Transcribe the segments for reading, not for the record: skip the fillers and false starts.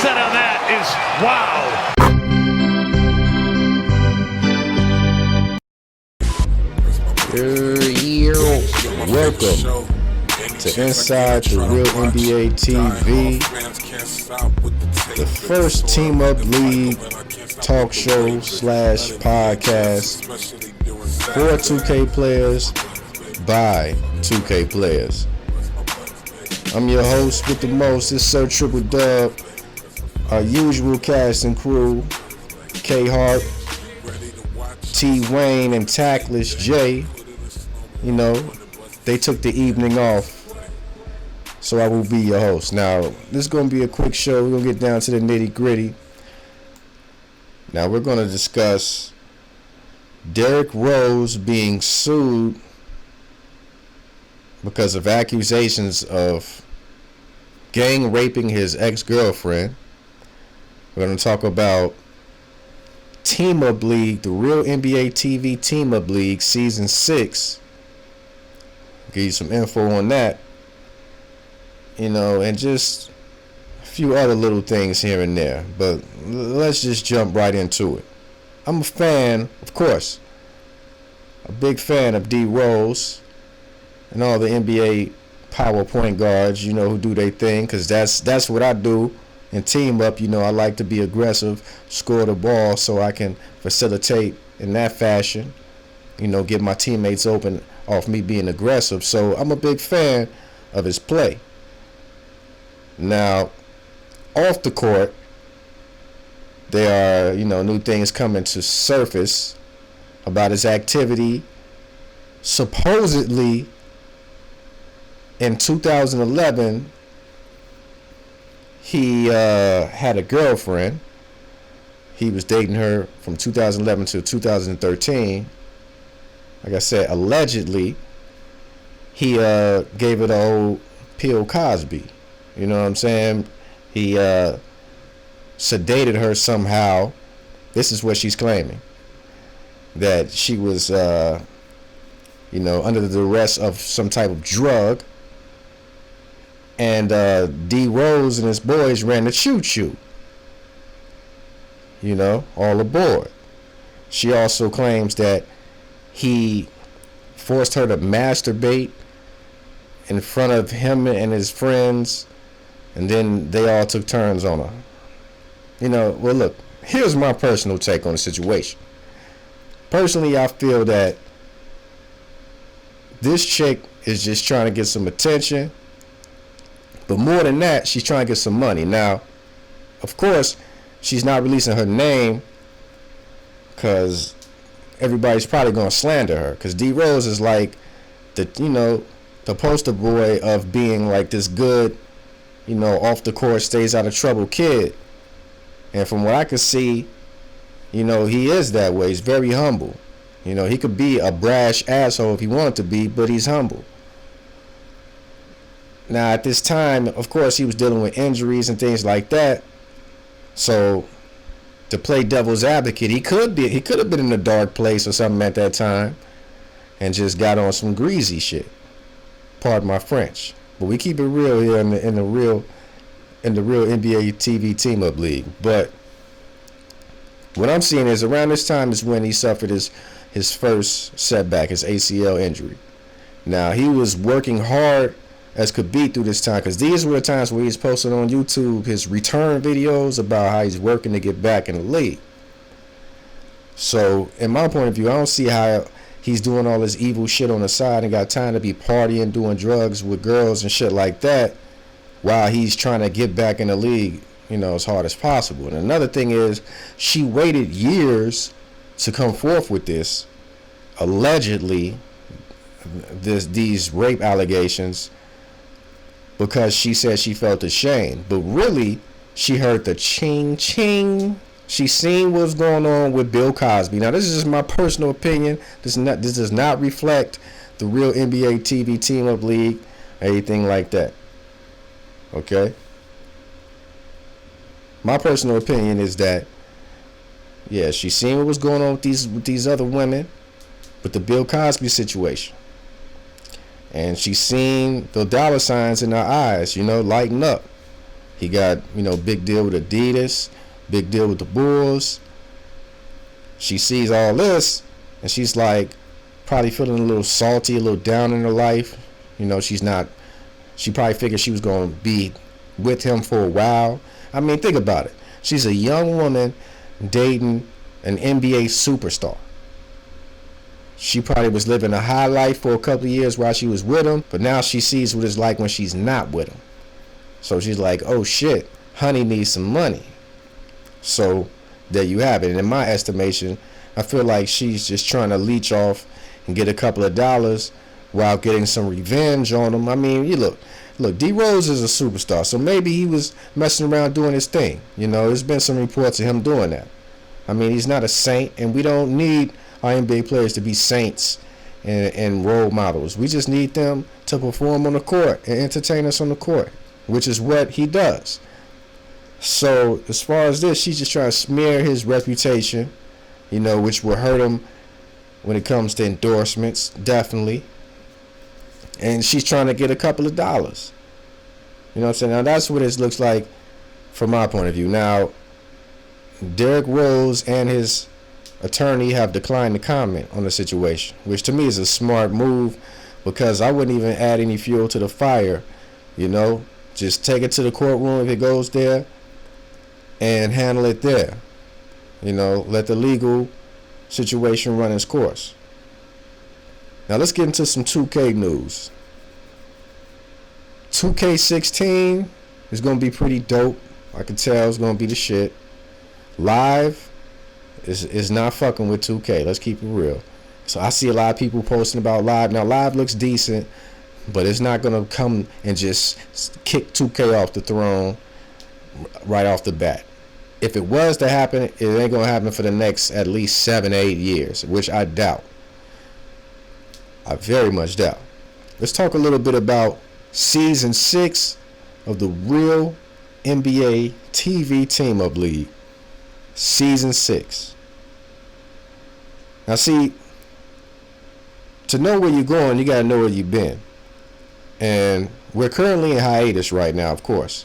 said on that is wow. Welcome to Inside the Real NBA TV, the first Team Up League talk show slash podcast for 2K players by 2K players. I'm your host with the most, it's Sir Triple Dub, our usual cast and crew, K Hart, T Wayne, and Tackless J. You know, they took the evening off, so I will be your host. Now, this is going to be a quick show. We're going to get down to the nitty gritty. Now, we're going to discuss Derrick Rose being sued because of accusations of gang raping his ex-girlfriend. We're going to talk about Team Up League, the Real NBA TV Team Up League, Season 6. Give you some info on that, you know, and just a few other little things here and there. But let's just jump right into it. I'm a fan, of course, a big fan of D Rose and all the NBA power point guards, you know, who do their thing, because that's what I do in Team Up. You know, I like to be aggressive, score the ball so I can facilitate in that fashion, you know, get my teammates open off me being aggressive. So I'm a big fan of his play. Now, off the court, there are, you know, new things coming to surface about his activity. Supposedly, in 2011, he had a girlfriend. He was dating her from 2011 to 2013. Like I said, allegedly, he gave it a whole Bill Cosby. You know what I'm saying? He sedated her somehow. This is what she's claiming. That she was, you know, under the duress of some type of drug. And D Rose and his boys ran the choo-choo. You know, all aboard. She also claims that he forced her to masturbate in front of him and his friends, and then they all took turns on her. You know, well, look, here's my personal take on the situation. Personally, I feel that this chick is just trying to get some attention, but more than that, she's trying to get some money. Now, of course, she's not releasing her name because everybody's probably going to slander her, because D Rose is like the, you know, the poster boy of being like this good, you know, off the court, stays out of trouble kid. And from what I can see, you know, he is that way. He's very humble. You know, he could be a brash asshole if he wanted to be, but he's humble. Now, at this time, of course, he was dealing with injuries and things like that. So, to play devil's advocate, he could have been in a dark place or something at that time and just got on some greasy shit. Pardon my French, but we keep it real here in the real NBA TV Team Up League. But what I'm seeing is around this time is when he suffered his first setback, his ACL injury. Now, he was working hard as could be through this time, because these were the times where he's posting on YouTube his return videos about how he's working to get back in the league. So, in my point of view, I don't see how he's doing all this evil shit on the side and got time to be partying, doing drugs with girls and shit like that, while he's trying to get back in the league, you know, as hard as possible. And another thing is, she waited years to come forth with this, allegedly, these rape allegations, because she said she felt ashamed. But really, she heard the ching ching. She seen what's going on with Bill Cosby. Now, this is just my personal opinion. This does not reflect the Real NBA TV Team Up League, anything like that. Okay? My personal opinion is that, yeah, she seen what was going on with these other women, with the Bill Cosby situation. And she seen the dollar signs in her eyes, you know, lighten up. He got, big deal with Adidas, big deal with the Bulls. She sees all this, and she's like, probably feeling a little salty, a little down in her life. She probably figured she was going to be with him for a while. I mean, think about it. She's a young woman dating an NBA superstar. She probably was living a high life for a couple of years while she was with him, but now she sees what it's like when she's not with him. So she's like, oh shit, honey needs some money. So there you have it. And in my estimation, I feel like she's just trying to leech off and get a couple of dollars while getting some revenge on him. I mean, you look, D Rose is a superstar, so maybe he was messing around doing his thing. There's been some reports of him doing that. I mean, he's not a saint, and we don't need our NBA players to be saints and role models. We just need them to perform on the court and entertain us on the court, which is what he does. So as far as this, she's just trying to smear his reputation, which will hurt him when it comes to endorsements, definitely. And she's trying to get a couple of dollars. You know what I'm saying? Now that's what it looks like from my point of view. Now, Derrick Rose and his attorney have declined to comment on the situation, which to me is a smart move, because I wouldn't even add any fuel to the fire. Just take it to the courtroom if it goes there and handle it there. Let the legal situation run its course. Now let's get into some 2K news. 2K16 is going to be pretty dope. I can tell it's going to be the shit. Live is not fucking with 2K. Let's keep it real. So I see a lot of people posting about Live. Now Live looks decent, but it's not going to come and just kick 2K off the throne right off the bat. If it was to happen, it ain't going to happen for the next at least 7-8 years, which I doubt. I very much doubt. Let's talk a little bit about Season 6 of the Real NBA TV Team-Up League. Season 6. Now see, to know where you're going, you got to know where you've been. And we're currently in hiatus right now, of course.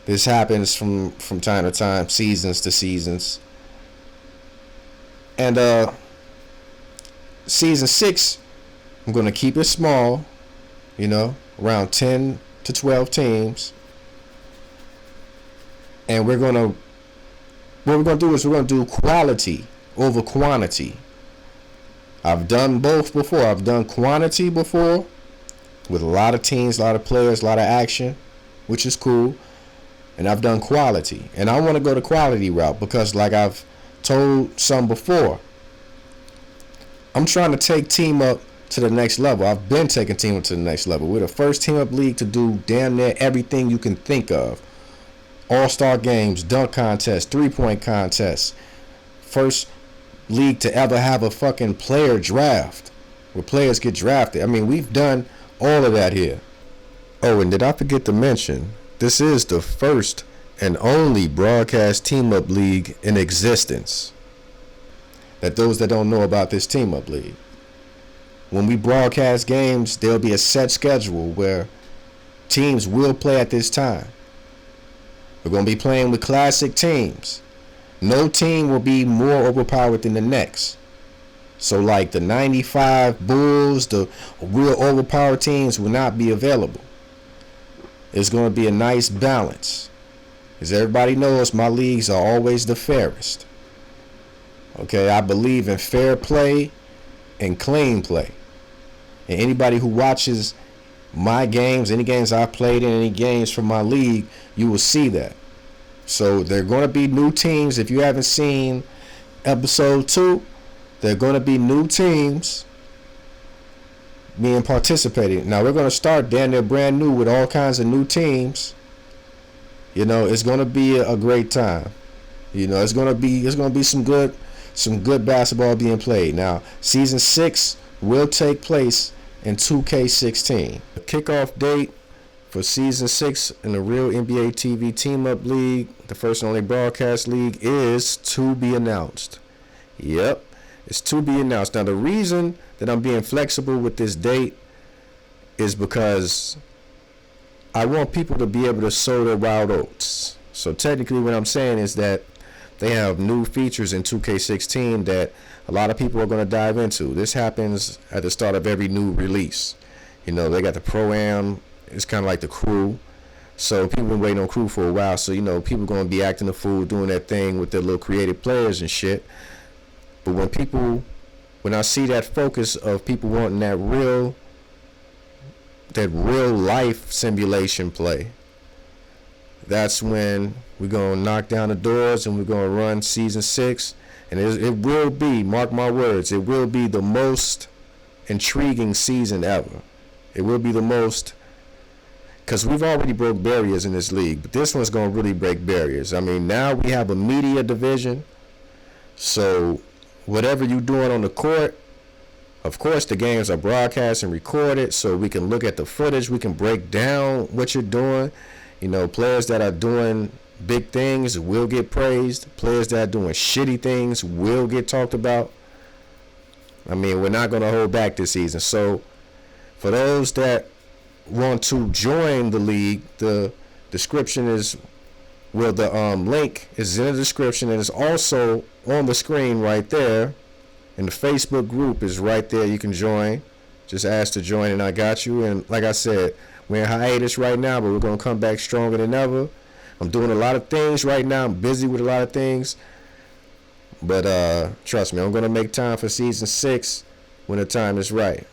This happens from time to time, seasons to seasons. And Season 6, I'm going to keep it small, around 10 to 12 teams. And what we're going to do is we're going to do quality over quantity. I've done both before. I've done quantity before with a lot of teams, a lot of players, a lot of action, which is cool. And I've done quality. And I want to go the quality route because, like I've told some before, I'm trying to take Team Up to the next level. I've been taking Team Up to the next level. We're the first Team Up league to do damn near everything you can think of. All-star games, dunk contests, three-point contests. First league to ever have a fucking player draft where players get drafted. I mean, we've done all of that here. Oh, and did I forget to mention, this is the first and only broadcast team-up league in existence. That those that don't know about this team-up league, when we broadcast games, there'll be a set schedule where teams will play at this time. We're going to be playing with classic teams. No team will be more overpowered than the next. So like the 95 Bulls, the real overpowered teams will not be available. It's going to be a nice balance. As everybody knows, my leagues are always the fairest. Okay, I believe in fair play and clean play. And anybody who watches my games, any games I've played in, any games from my league, you will see that. So there are going to be new teams. If you haven't seen episode 2, there are going to be new teams being participating. Now we're going to start down there brand new with all kinds of new teams. It's going to be a great time. It's going to be some good basketball being played. Now, season 6 will take place in 2K16. The kickoff date for season 6 in the Real NBA TV Team-Up League, the first and only broadcast league, is to be announced. Yep, it's to be announced. Now, the reason that I'm being flexible with this date is because I want people to be able to sow their wild oats. So technically what I'm saying is that they have new features in 2K16 that a lot of people are going to dive into. This happens at the start of every new release. You know, they got the Pro-Am. It's kind of like the crew. So people been waiting on crew for a while. So, you know, people going to be acting the fool, doing that thing with their little creative players and shit. But when I see that focus of people wanting that real life simulation play, that's when we're going to knock down the doors and we're going to run season 6. And it will be, mark my words, it will be the most intriguing season ever. It will be the most, because we've already broke barriers in this league, but this one's going to really break barriers. I mean, now we have a media division. So whatever you're doing on the court, of course the games are broadcast and recorded, so we can look at the footage, we can break down what you're doing. You know, players that are doing big things will get praised. Players that are doing shitty things will get talked about. I mean, we're not going to hold back this season. So for those that want to join the league, the description is, well, the link is in the description, and it's also on the screen right there. And the Facebook group is right there. You can join. Just ask to join and I got you. And like I said, we're in hiatus right now, but we're going to come back stronger than ever. I'm doing a lot of things right now. I'm busy with a lot of things. But trust me, I'm going to make time for season 6 when the time is right.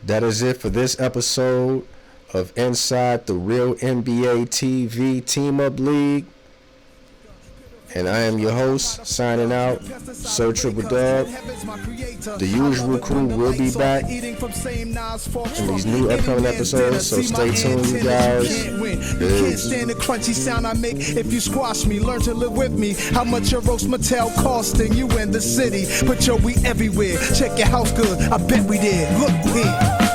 That is it for this episode of Inside the Real NBA TV Team Up League. And I am your host, signing out, Sir Triple Dub. The usual crew will be back in these new upcoming episodes, so stay tuned, you guys. Can't stand the crunchy sound I make if you squash me. Learn to live with me. How much your roast Mattel costing you in the city? But yo, we everywhere. Check your house good. I bet we did. Look here.